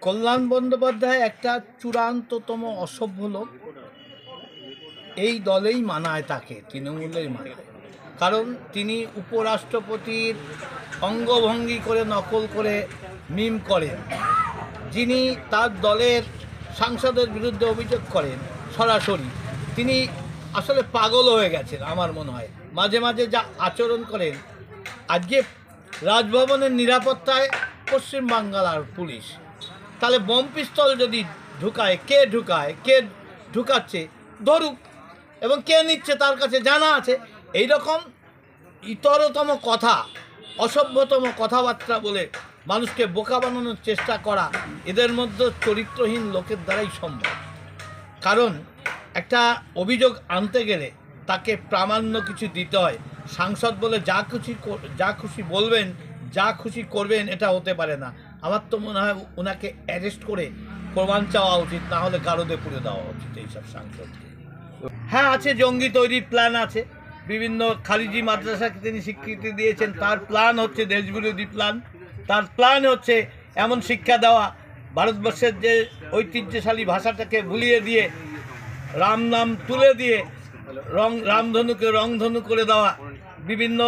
কল্যাণ বন্দ্যোপাধ্যায় একটা চূড়ান্ততম অসভ্য লোক। এই দলেই মানায় তাকে, তৃণমূলেই মানায়। কারণ তিনি উপরাষ্ট্রপতির অঙ্গভঙ্গি করে নকল করে মিম করেন। যিনি তার দলের সাংসদের বিরুদ্ধে অভিযোগ করেন সরাসরি, তিনি আসলে পাগল হয়ে গেছেন আমার মনে হয়। মাঝে মাঝে যা আচরণ করেন, আজকে রাজভবনের নিরাপত্তায় পশ্চিমবাংলার পুলিশ, তাহলে বোম পিস্তল যদি ঢুকায়, কে ঢুকাচ্ছে ধরুক, এবং কে নিচ্ছে তার কাছে জানা আছে। এই রকম ইতরতম কথা, অসভ্যতম কথাবার্তা বলে মানুষকে বোকা বানানোর চেষ্টা করা এদের মধ্যে চরিত্রহীন লোকের দ্বারাই সম্ভব। কারণ একটা অভিযোগ আনতে গেলে তাকে প্রামাণ্য কিছু দিতে হয়। সাংসদ বলে যা খুশি বলবেন, যা খুশি করবেন, এটা হতে পারে না। আমার তো মনে হয় ওনাকে অ্যারেস্ট করে প্রমাণ চাওয়া উচিত, না হলে গারদে পুড়ে দেওয়া উচিত এইসব সাংসদকে। হ্যাঁ, আছে, জঙ্গি তৈরির প্ল্যান আছে। বিভিন্ন খারিজি মাদ্রাসাকে তিনি স্বীকৃতি দিয়েছেন, তার প্ল্যান হচ্ছে দেশবিরোধী প্ল্যান। তার প্ল্যান হচ্ছে এমন শিক্ষা দেওয়া, ভারতবর্ষের যে ঐতিহ্যশালী ভাষাটাকে ভুলিয়ে দিয়ে, রাম নাম তুলে দিয়ে রামধনুকে রংধনু করে দেওয়া, বিভিন্ন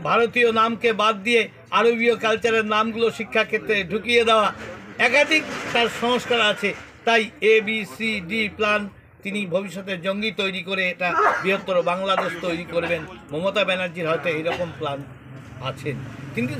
ভারতীয় নামকে বাদ দিয়ে আরবীয় কালচারের নামগুলো শিক্ষাক্ষেত্রে ঢুকিয়ে দেওয়া, একাধিক তার সংস্কার আছে। তাই ABCD প্ল্যান তিনি ভবিষ্যতে জঙ্গি তৈরি করে এটা বৃহত্তর বাংলাদেশ তৈরি করবেন। মমতা ব্যানার্জির হয়তো এইরকম প্ল্যান আছেন, কিন্তু